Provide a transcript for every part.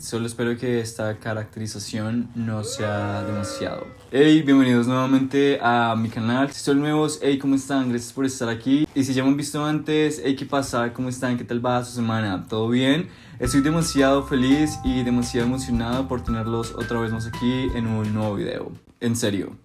Solo espero que esta caracterización no sea demasiado. Hey, bienvenidos nuevamente a mi canal. Si son nuevos, hey, ¿cómo están? Gracias por estar aquí. Y si ya me han visto antes, hey, ¿qué pasa? ¿Cómo están? ¿Qué tal va su semana? ¿Todo bien? Estoy demasiado feliz y demasiado emocionado por tenerlos otra vez más aquí en un nuevo video. En serio.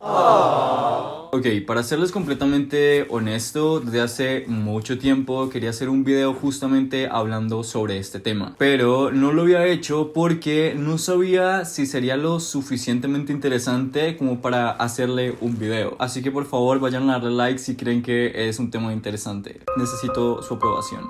Ok, para serles completamente honesto, desde hace mucho tiempo quería hacer un video justamente hablando sobre este tema, pero no lo había hecho porque no sabía si sería lo suficientemente interesante como para hacerle un video. Así que por favor vayan a darle like si creen que es un tema interesante. Necesito su aprobación.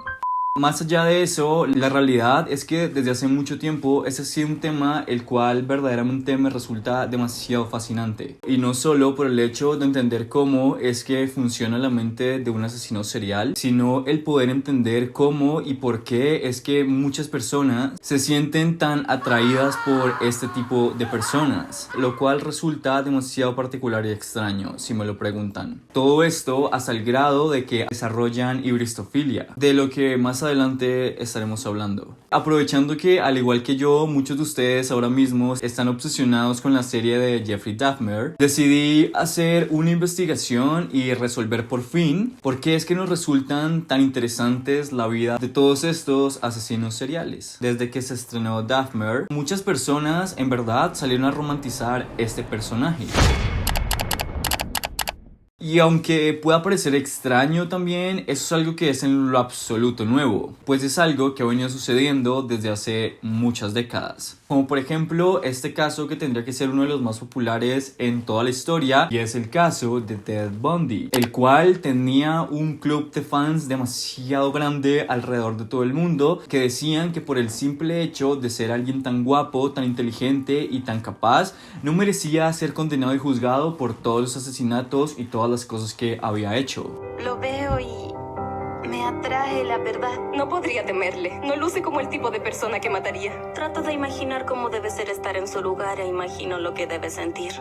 Más allá de eso, la realidad es que desde hace mucho tiempo ese ha sido un tema el cual verdaderamente me resulta demasiado fascinante. Y no solo por el hecho de entender cómo es que funciona la mente de un asesino serial, sino el poder entender cómo y por qué es que muchas personas se sienten tan atraídas por este tipo de personas, lo cual resulta demasiado particular y extraño, si me lo preguntan. Todo esto hasta el grado de que desarrollan hibristofilia, de lo que más adelante estaremos hablando. Aprovechando que, al igual que yo, muchos de ustedes ahora mismo están obsesionados con la serie de Jeffrey Dahmer, decidí hacer una investigación y resolver por fin por qué es que nos resultan tan interesantes la vida de todos estos asesinos seriales. Desde que se estrenó Dahmer, muchas personas en verdad salieron a romantizar este personaje. Y aunque pueda parecer extraño también, eso es algo que es en lo absoluto nuevo, pues es algo que ha venido sucediendo desde hace muchas décadas. Como por ejemplo este caso que tendría que ser uno de los más populares en toda la historia, y es el caso de Ted Bundy, el cual tenía un club de fans demasiado grande alrededor de todo el mundo, que decían que por el simple hecho de ser alguien tan guapo, tan inteligente y tan capaz, no merecía ser condenado y juzgado por todos los asesinatos y todas las cosas que había hecho. Lo veo y me atrae, la verdad. No podría temerle. No luce como el tipo de persona que mataría. Trato de imaginar cómo debe ser estar en su lugar e imagino lo que debe sentir.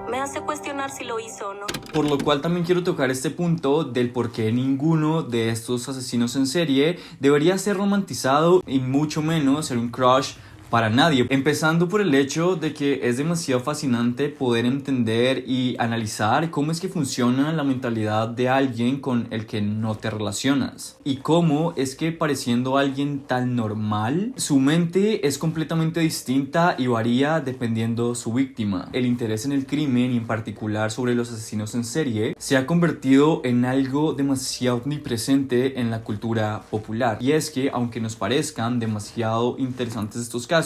Me hace cuestionar si lo hizo o no. Por lo cual también quiero tocar este punto del por qué ninguno de estos asesinos en serie debería ser romantizado y mucho menos ser un crush para nadie, empezando por el hecho de que es demasiado fascinante poder entender y analizar cómo es que funciona la mentalidad de alguien con el que no te relacionas y cómo es que, pareciendo alguien tan normal, su mente es completamente distinta y varía dependiendo su víctima. El interés en el crimen y en particular sobre los asesinos en serie se ha convertido en algo demasiado omnipresente en la cultura popular, y es que aunque nos parezcan demasiado interesantes estos casos,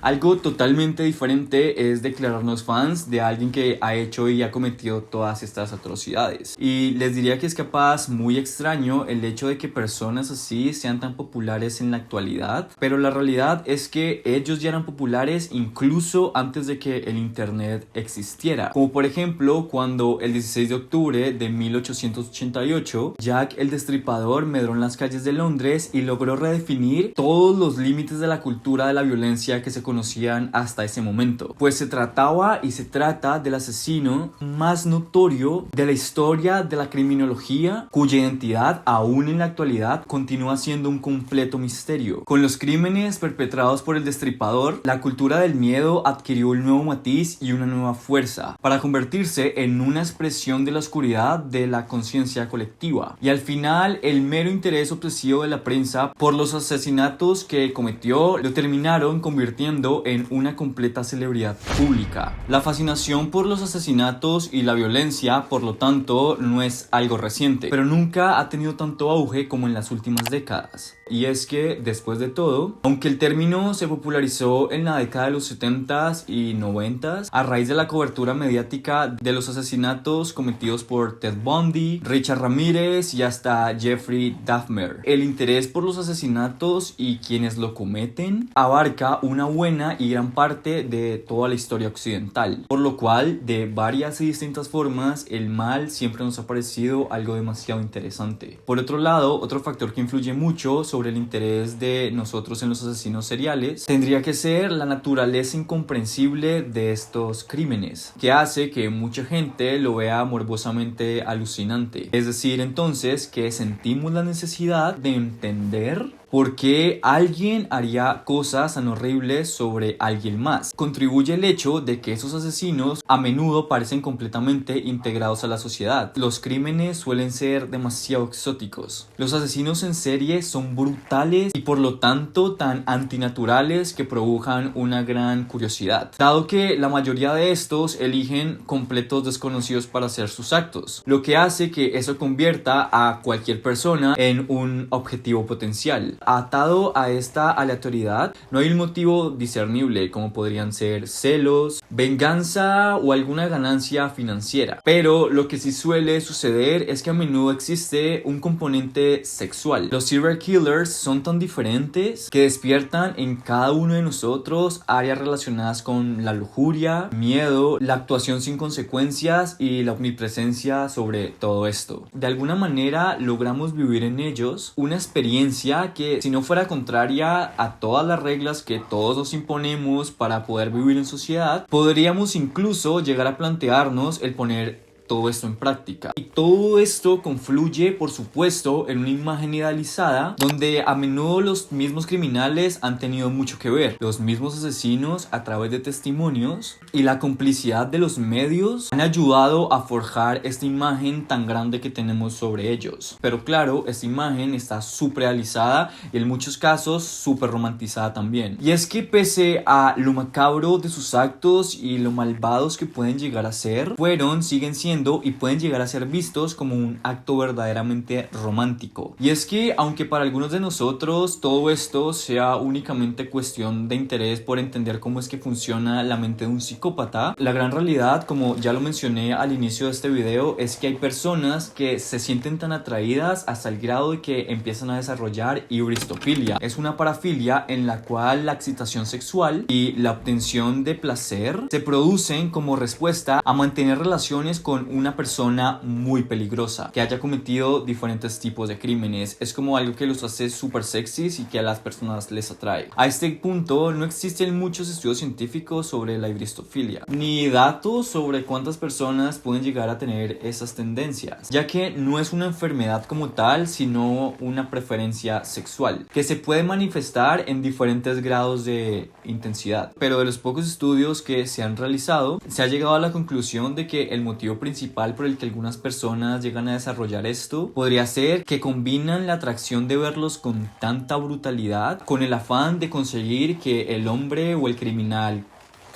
algo totalmente diferente es declararnos fans de alguien que ha hecho y ha cometido todas estas atrocidades. Y les diría que es capaz muy extraño el hecho de que personas así sean tan populares en la actualidad, pero la realidad es que ellos ya eran populares incluso antes de que el internet existiera. Como por ejemplo cuando el 16 de octubre de 1888 Jack el Destripador medró en las calles de Londres y logró redefinir todos los límites de la cultura de la violencia que se conocían hasta ese momento, pues se trataba y se trata del asesino más notorio de la historia de la criminología, cuya identidad aún en la actualidad continúa siendo un completo misterio. Con los crímenes perpetrados por el Destripador, la cultura del miedo adquirió un nuevo matiz y una nueva fuerza para convertirse en una expresión de la oscuridad de la conciencia colectiva, y al final el mero interés obsesivo de la prensa por los asesinatos que cometió lo terminaron convirtiendo en una completa celebridad pública. La fascinación por los asesinatos y la violencia, por lo tanto, no es algo reciente, pero nunca ha tenido tanto auge como en las últimas décadas. Y es que, después de todo, aunque el término se popularizó en la década de los 70s y 90s a raíz de la cobertura mediática de los asesinatos cometidos por Ted Bundy, Richard Ramírez y hasta Jeffrey Dahmer, el interés por los asesinatos y quienes lo cometen abarca una buena y gran parte de toda la historia occidental, por lo cual de varias y distintas formas el mal siempre nos ha parecido algo demasiado interesante. Por otro lado, otro factor que influye mucho sobre el interés de nosotros en los asesinos seriales tendría que ser la naturaleza incomprensible de estos crímenes, que hace que mucha gente lo vea morbosamente alucinante. Es decir, entonces, que sentimos la necesidad de entender ¿Por qué alguien haría cosas tan horribles sobre alguien más? Contribuye el hecho de que esos asesinos a menudo parecen completamente integrados a la sociedad. Los crímenes suelen ser demasiado exóticos. Los asesinos en serie son brutales y por lo tanto tan antinaturales que provocan una gran curiosidad, dado que la mayoría de estos eligen completos desconocidos para hacer sus actos, lo que hace que eso convierta a cualquier persona en un objetivo potencial. Atado a esta aleatoriedad, no hay un motivo discernible como podrían ser celos, venganza o alguna ganancia financiera, pero lo que sí suele suceder es que a menudo existe un componente sexual. Los serial killers son tan diferentes que despiertan en cada uno de nosotros áreas relacionadas con la lujuria, miedo, la actuación sin consecuencias y la omnipresencia sobre todo esto. De alguna manera logramos vivir en ellos una experiencia que, si no fuera contraria a todas las reglas que todos nos imponemos para poder vivir en sociedad, podríamos incluso llegar a plantearnos el poner todo esto en práctica. Y todo esto confluye, por supuesto, en una imagen idealizada donde a menudo los mismos criminales han tenido mucho que ver. Los mismos asesinos, a través de testimonios y la complicidad de los medios, han ayudado a forjar esta imagen tan grande que tenemos sobre ellos. Pero claro, esta imagen está súper realizada y en muchos casos súper romantizada también. Y es que pese a lo macabro de sus actos y lo malvados que pueden llegar a ser, siguen siendo y pueden llegar a ser vistos como un acto verdaderamente romántico. Y es que aunque para algunos de nosotros todo esto sea únicamente cuestión de interés por entender cómo es que funciona la mente de un psicópata, la gran realidad, como ya lo mencioné al inicio de este video, es que hay personas que se sienten tan atraídas hasta el grado de que empiezan a desarrollar ibristofilia. Es una parafilia en la cual la excitación sexual y la obtención de placer se producen como respuesta a mantener relaciones con una persona muy peligrosa que haya cometido diferentes tipos de crímenes. Es como algo que los hace súper sexys y que a las personas les atrae. A este punto no existen muchos estudios científicos sobre la ibristofilia, ni datos sobre cuántas personas pueden llegar a tener esas tendencias, ya que no es una enfermedad como tal, sino una preferencia sexual que se puede manifestar en diferentes grados de intensidad. Pero de los pocos estudios que se han realizado, se ha llegado a la conclusión de que el motivo principal por el que algunas personas llegan a desarrollar esto podría ser que combinan la atracción de verlos con tanta brutalidad con el afán de conseguir que el hombre o el criminal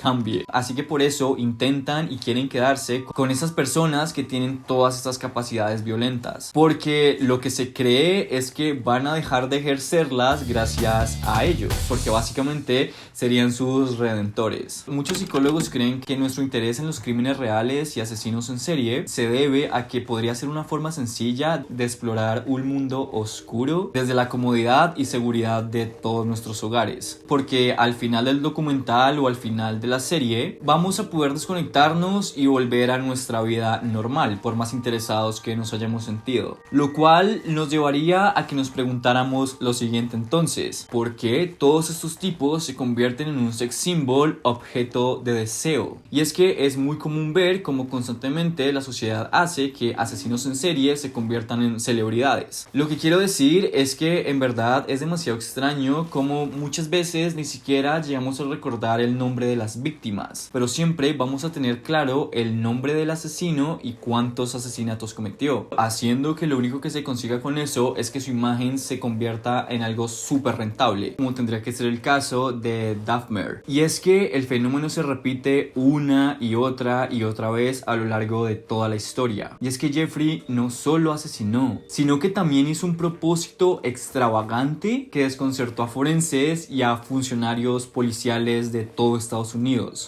cambie. Así que por eso intentan y quieren quedarse con esas personas que tienen todas estas capacidades violentas, porque lo que se cree es que van a dejar de ejercerlas gracias a ellos, porque básicamente serían sus redentores. Muchos psicólogos creen que nuestro interés en los crímenes reales y asesinos en serie se debe a que podría ser una forma sencilla de explorar un mundo oscuro desde la comodidad y seguridad de todos nuestros hogares, porque al final del documental o al final de la serie vamos a poder desconectarnos y volver a nuestra vida normal, por más interesados que nos hayamos sentido, lo cual nos llevaría a que nos preguntáramos lo siguiente entonces: ¿por qué todos estos tipos se convierten en un sex symbol, objeto de deseo? Y es que es muy común ver cómo constantemente la sociedad hace que asesinos en serie se conviertan en celebridades. Lo que quiero decir es que en verdad es demasiado extraño cómo muchas veces ni siquiera llegamos a recordar el nombre de las víctimas, pero siempre vamos a tener claro el nombre del asesino y cuántos asesinatos cometió, haciendo que lo único que se consiga con eso es que su imagen se convierta en algo súper rentable, como tendría que ser el caso de Dahmer. Y es que el fenómeno se repite una y otra vez a lo largo de toda la historia. Y es que Jeffrey no solo asesinó, sino que también hizo un propósito extravagante que desconcertó a forenses y a funcionarios policiales de todo Estados Unidos.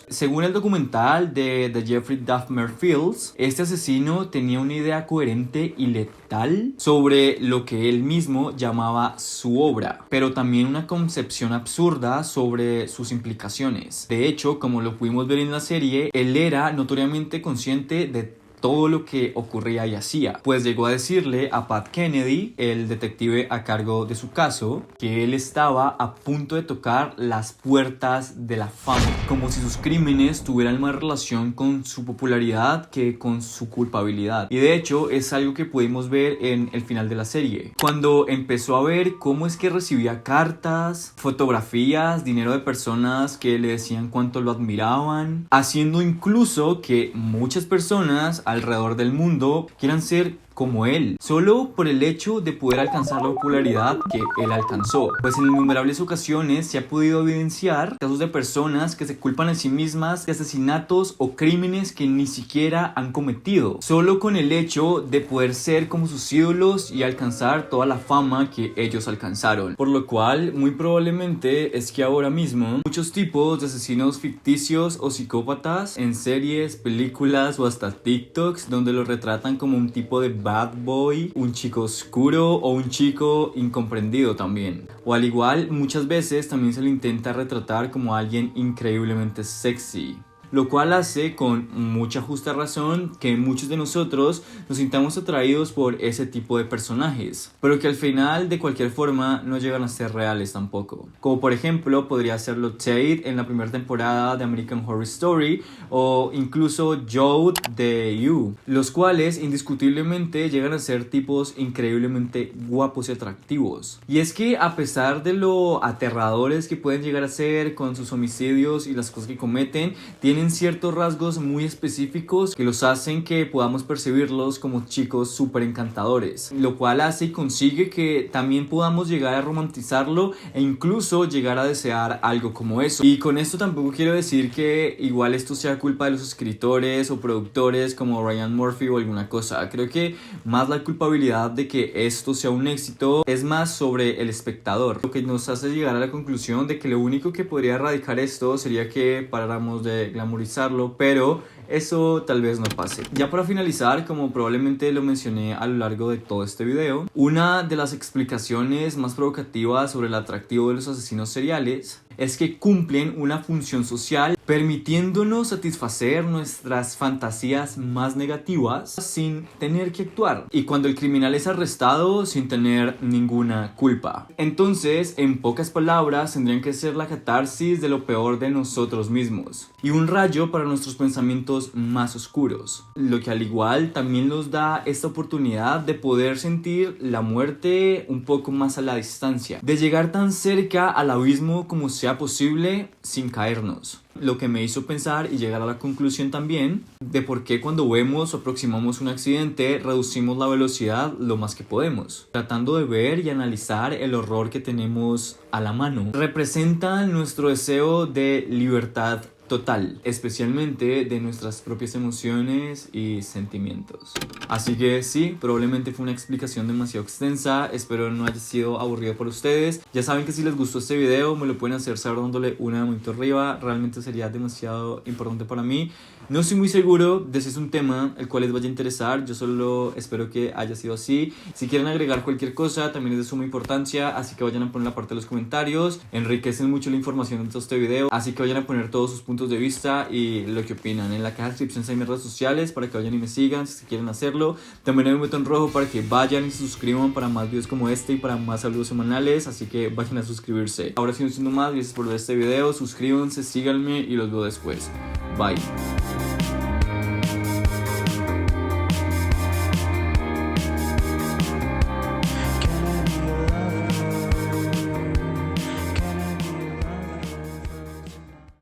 Según el documental de The Jeffrey Dahmer Files, este asesino tenía una idea coherente y letal sobre lo que él mismo llamaba su obra, pero también una concepción absurda sobre sus implicaciones. De hecho, como lo pudimos ver en la serie, él era notoriamente consciente de todo lo que ocurría y hacía, pues llegó a decirle a Pat Kennedy, el detective a cargo de su caso, que él estaba a punto de tocar las puertas de la fama, como si sus crímenes tuvieran más relación con su popularidad que con su culpabilidad. Y de hecho es algo que pudimos ver en el final de la serie, cuando empezó a ver cómo es que recibía cartas, fotografías, dinero de personas que le decían cuánto lo admiraban, haciendo incluso que muchas personas alrededor del mundo quieran ser como él, solo por el hecho de poder alcanzar la popularidad que él alcanzó. Pues en innumerables ocasiones se ha podido evidenciar casos de personas que se culpan a sí mismas de asesinatos o crímenes que ni siquiera han cometido, solo con el hecho de poder ser como sus ídolos y alcanzar toda la fama que ellos alcanzaron. Por lo cual, muy probablemente es que ahora mismo muchos tipos de asesinos ficticios o psicópatas en series, películas o hasta TikToks, donde lo retratan como un tipo de bad boy, un chico oscuro o un chico incomprendido también. O al igual, muchas veces también se le intenta retratar como alguien increíblemente sexy, lo cual hace con mucha justa razón que muchos de nosotros nos sintamos atraídos por ese tipo de personajes, pero que al final de cualquier forma no llegan a ser reales tampoco. Como por ejemplo podría serlo Tate en la primera temporada de American Horror Story, o incluso Joe de You, los cuales indiscutiblemente llegan a ser tipos increíblemente guapos y atractivos. Y es que a pesar de lo aterradores que pueden llegar a ser con sus homicidios y las cosas que cometen, tienen ciertos rasgos muy específicos que los hacen que podamos percibirlos como chicos súper encantadores, lo cual hace y consigue que también podamos llegar a romantizarlo e incluso llegar a desear algo como eso. Y con esto tampoco quiero decir que igual esto sea culpa de los escritores o productores como Ryan Murphy o alguna cosa. Creo que más la culpabilidad de que esto sea un éxito es más sobre el espectador, lo que nos hace llegar a la conclusión de que lo único que podría erradicar esto sería que paráramos de glamorizarlo, pero eso tal vez no pase. Ya para finalizar, como probablemente lo mencioné a lo largo de todo este video, una de las explicaciones más provocativas sobre el atractivo de los asesinos seriales es que cumplen una función social, permitiéndonos satisfacer nuestras fantasías más negativas sin tener que actuar, y cuando el criminal es arrestado sin tener ninguna culpa. Entonces, en pocas palabras, tendrían que ser la catarsis de lo peor de nosotros mismos y un rayo para nuestros pensamientos más oscuros, lo que al igual también nos da esta oportunidad de poder sentir la muerte un poco más a la distancia, de llegar tan cerca al abismo como sea posible sin caernos. Lo que me hizo pensar y llegar a la conclusión también de por qué cuando vemos o aproximamos un accidente reducimos la velocidad lo más que podemos, tratando de ver y analizar el horror que tenemos a la mano. Representa nuestro deseo de libertad total, especialmente de nuestras propias emociones y sentimientos. Así que sí, probablemente fue una explicación demasiado extensa, espero no haya sido aburrido para ustedes. Ya saben que si les gustó este video me lo pueden hacer saber dándole una manito arriba, realmente sería demasiado importante para mí. No estoy muy seguro de si es un tema el cual les vaya a interesar, yo solo espero que haya sido así. Si quieren agregar cualquier cosa también es de suma importancia, así que vayan a poner la parte de los comentarios, enriquecen mucho la información de todo este video, así que vayan a poner todos sus puntos de vista y lo que opinan. En la caja de descripción están mis redes sociales para que vayan y me sigan si quieren hacerlo. También hay un botón rojo para que vayan y se suscriban para más videos como este y para más saludos semanales, así que vayan a suscribirse. Ahora sí, no siendo más, gracias por ver este video, suscríbanse, síganme y los veo después. Bye.